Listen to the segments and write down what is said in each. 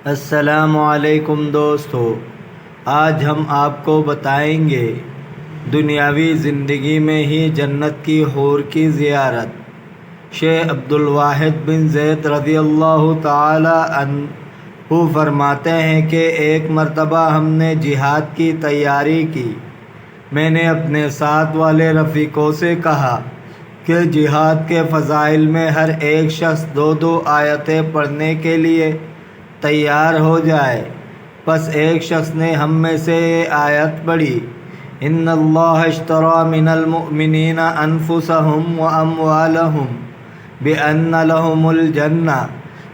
السلام علیکم دوستو، آج ہم آپ کو بتائیں گے دنیاوی زندگی میں ہی جنت کی حور کی زیارت۔ شیخ عبدالواحد بن زید رضی اللہ تعالی عنہ فرماتے ہیں کہ ایک مرتبہ ہم نے جہاد کی تیاری کی۔ میں نے اپنے ساتھ والے رفیقوں سے کہا کہ جہاد کے فضائل میں ہر ایک شخص 2 آیتیں پڑھنے کے لیے تیار ہو جائے۔ پس ایک شخص نے ہم میں سے یہ آیت پڑھی: ان اللہ اشتری من المؤمنین انفسهم واموالهم بان لهم الجنہ،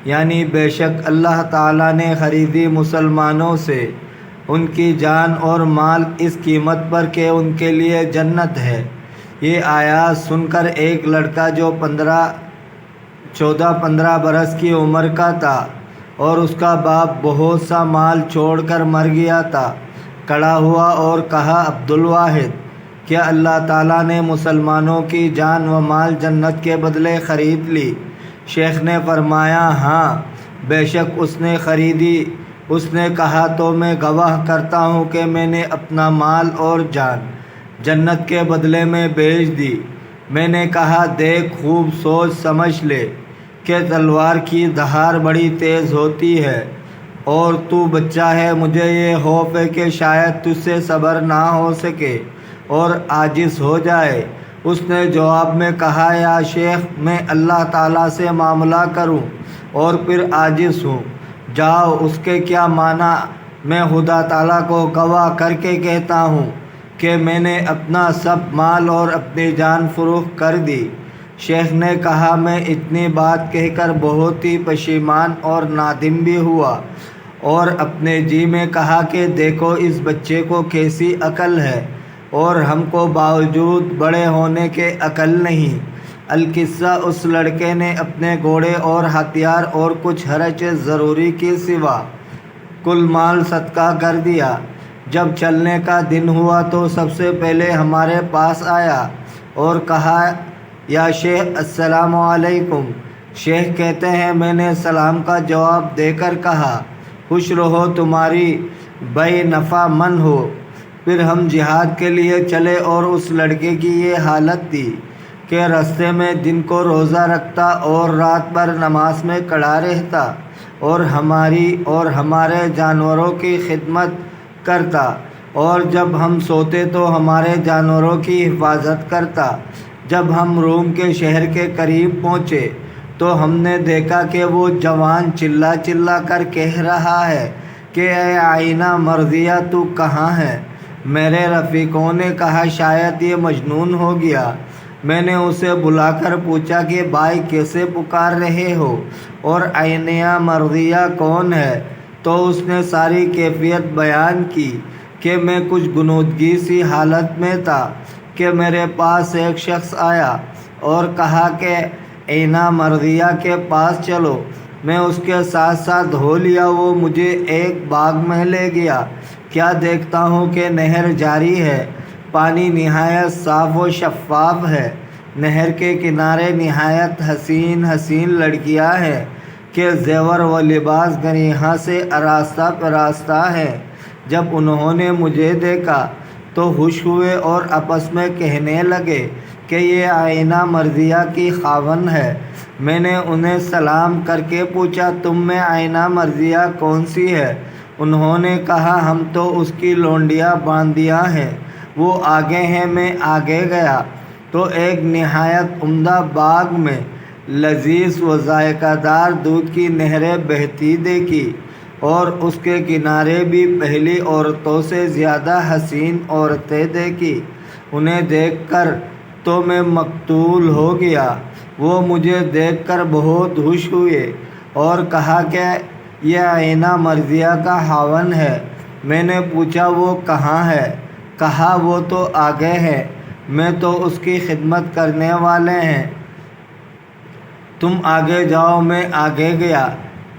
یعنی بے شک اللہ تعالیٰ نے خریدی مسلمانوں سے ان کی جان اور مال اس قیمت پر کہ ان کے لیے جنت ہے۔ یہ آیات سن کر ایک لڑکا جو 14-15 برس کی عمر کا تھا اور اس کا باپ بہت سا مال چھوڑ کر مر گیا تھا، کھڑا ہوا اور کہا: عبدالواحد، کیا اللہ تعالیٰ نے مسلمانوں کی جان و مال جنت کے بدلے خرید لی؟ شیخ نے فرمایا: ہاں، بے شک اس نے خریدی۔ اس نے کہا: تو میں گواہ کرتا ہوں کہ میں نے اپنا مال اور جان جنت کے بدلے میں بیچ دی۔ میں نے کہا: دیکھ، خوب سوچ سمجھ لے کہ تلوار کی دھار بڑی تیز ہوتی ہے اور تو بچہ ہے، مجھے یہ خوف ہے کہ شاید تجھ سے صبر نہ ہو سکے اور عاجز ہو جائے۔ اس نے جواب میں کہا: یا شیخ، میں اللہ تعالیٰ سے معاملہ کروں اور پھر عاجز ہوں؟ جاؤ، اس کے کیا معنی؟ میں خدا تعالیٰ کو گواہ کر کے کہتا ہوں کہ میں نے اپنا سب مال اور اپنی جان فروخت کر دی۔ شیخ نے کہا: میں اتنی بات کہہ کر بہت ہی پشیمان اور نادم بھی ہوا اور اپنے جی میں کہا کہ دیکھو اس بچے کو کیسی عقل ہے اور ہم کو باوجود بڑے ہونے کے عقل نہیں۔ القصہ، اس لڑکے نے اپنے گھوڑے اور ہتھیار اور کچھ خرچ ضروری کے سوا کل مال صدقہ کر دیا۔ جب چلنے کا دن ہوا تو سب سے پہلے ہمارے پاس آیا اور کہا: یا شیخ، السلام علیکم۔ شیخ کہتے ہیں: میں نے سلام کا جواب دے کر کہا: خوش رہو، تمہاری بے نفع من ہو۔ پھر ہم جہاد کے لیے چلے اور اس لڑکے کی یہ حالت تھی کہ راستے میں دن کو روزہ رکھتا اور رات بھر نماز میں کھڑا رہتا اور ہماری اور ہمارے جانوروں کی خدمت کرتا، اور جب ہم سوتے تو ہمارے جانوروں کی حفاظت کرتا۔ جب ہم روم کے شہر کے قریب پہنچے تو ہم نے دیکھا کہ وہ جوان چلا چلا کر کہہ رہا ہے کہ اے آئینہ مرضیہ، تو کہاں ہے؟ میرے رفیقوں نے کہا: شاید یہ مجنون ہو گیا۔ میں نے اسے بلا کر پوچھا کہ بھائی، کیسے پکار رہے ہو اور آئینہ مرضیہ کون ہے؟ تو اس نے ساری کیفیت بیان کی کہ میں کچھ غنودگی سی حالت میں تھا کہ میرے پاس ایک شخص آیا اور کہا کہ آئینہ مرضیہ کے پاس چلو۔ میں اس کے ساتھ ساتھ ہو لیا۔ وہ مجھے ایک باغ میں لے گیا۔ کیا دیکھتا ہوں کہ نہر جاری ہے، پانی نہایت صاف و شفاف ہے۔ نہر کے کنارے نہایت حسین حسین لڑکیاں ہیں کہ زیور و لباس گریہاں سے آراستہ پراستہ ہیں۔ جب انہوں نے مجھے دیکھا تو خوش ہوئے اور آپس میں کہنے لگے کہ یہ آئینہ مرضیہ کی خاوند ہے۔ میں نے انہیں سلام کر کے پوچھا: تم میں آئینہ مرضیہ کون سی ہے؟ انہوں نے کہا: ہم تو اس کی لونڈیاں باندیاں ہیں، وہ آگے ہیں۔ میں آگے گیا تو ایک نہایت عمدہ باغ میں لذیذ و ذائقہ دار دودھ کی نہریں بہتی دیکھی اور اس کے کنارے بھی پہلی عورتوں سے زیادہ حسین عورتیں دیکھی۔ انہیں دیکھ کر تو میں مقتول ہو گیا۔ وہ مجھے دیکھ کر بہت خوش ہوئے اور کہا کہ یہ آئینہ مرضیہ کا خاوند ہے۔ میں نے پوچھا: وہ کہاں ہے؟ کہا: وہ تو آگے ہے، میں تو اس کی خدمت کرنے والے ہیں، تم آگے جاؤ۔ میں آگے گیا،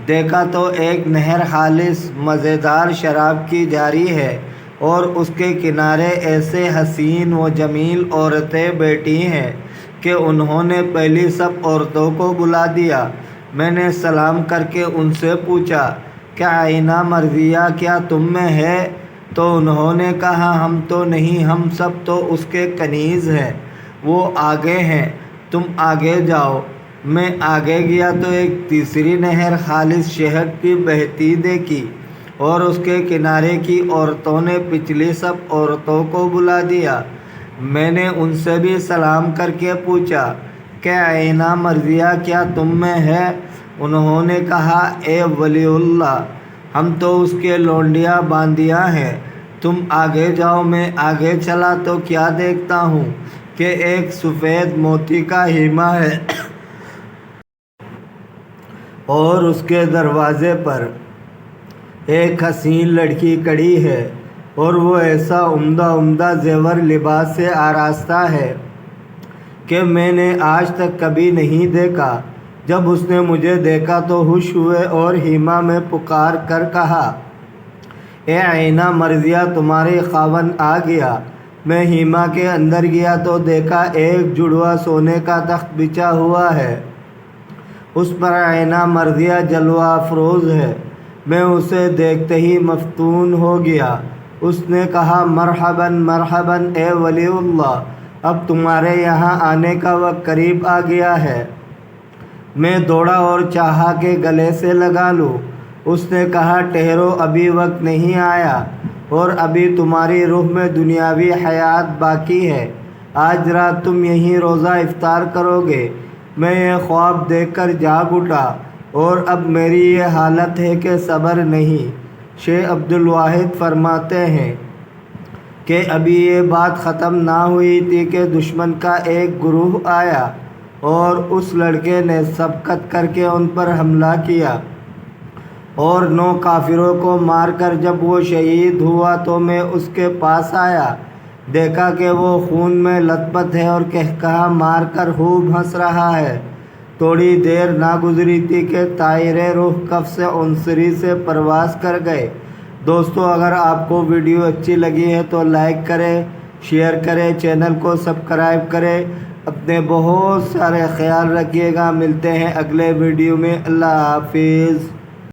دیکھا تو ایک نہر خالص مزیدار شراب کی جاری ہے اور اس کے کنارے ایسے حسین و جمیل عورتیں بیٹھی ہیں کہ انہوں نے پہلی سب عورتوں کو بلا دیا۔ میں نے سلام کر کے ان سے پوچھا: کہ آئینہ مرضیہ کیا تم میں ہے؟ تو انہوں نے کہا ہم تو نہیں، ہم سب تو اس کے کنیز ہیں، وہ آگے ہیں، تم آگے جاؤ۔ میں آگے گیا تو ایک تیسری نہر خالص شہد کی بہتی دیکھی، اور اس کے کنارے کی عورتوں نے پچھلی سب عورتوں کو بلا دیا۔ میں نے ان سے بھی سلام کر کے پوچھا کہ آئینہ مرضیہ کیا تم میں ہے؟ انہوں نے کہا اے ولی اللہ، ہم تو اس کے لونڈیاں باندیاں ہیں، تم آگے جاؤ۔ میں آگے چلا تو کیا دیکھتا ہوں کہ ایک سفید موتی کا خیمہ ہے اور اس کے دروازے پر ایک حسین لڑکی کھڑی ہے، اور وہ ایسا عمدہ زیور لباس سے آراستہ ہے کہ میں نے آج تک کبھی نہیں دیکھا۔ جب اس نے مجھے دیکھا تو خوش ہوئے اور خیمہ میں پکار کر کہا اے آئینہ مرضیہ، تمہارے خاوند آ گیا۔ میں خیمہ کے اندر گیا تو دیکھا ایک جڑواں سونے کا تخت بچھا ہوا ہے، اس پر آئینہ مرضیہ جلوہ افروز ہے۔ میں اسے دیکھتے ہی مفتون ہو گیا۔ اس نے کہا مرحباً مرحباً اے ولی اللہ، اب تمہارے یہاں آنے کا وقت قریب آ گیا ہے۔ میں دوڑا اور چاہا کہ گلے سے لگا لوں۔ اس نے کہا ٹھہرو، ابھی وقت نہیں آیا، اور ابھی تمہاری روح میں دنیاوی حیات باقی ہے۔ آج رات تم یہیں روزہ افطار کرو گے۔ میں یہ خواب دیکھ کر جاگ اٹھا، اور اب میری یہ حالت ہے کہ صبر نہیں۔ شیخ عبدالواحد فرماتے ہیں کہ ابھی یہ بات ختم نہ ہوئی تھی کہ دشمن کا ایک گروہ آیا اور اس لڑکے نے سبقت کر کے ان پر حملہ کیا، اور 9 کافروں کو مار کر جب وہ شہید ہوا تو میں اس کے پاس آیا، دیکھا کہ وہ خون میں لت پت ہے اور قہقہہ مار کر خوب ہنس رہا ہے۔ تھوڑی دیر نہ گزری تھی کہ طائر روح قفس عنصری سے پرواز کر گئے۔ دوستو، اگر آپ کو ویڈیو اچھی لگی ہے تو لائک کریں، شیئر کریں، چینل کو سبسکرائب کریں۔ اپنے بہت سارے خیال رکھیے گا۔ ملتے ہیں اگلے ویڈیو میں۔ اللہ حافظ۔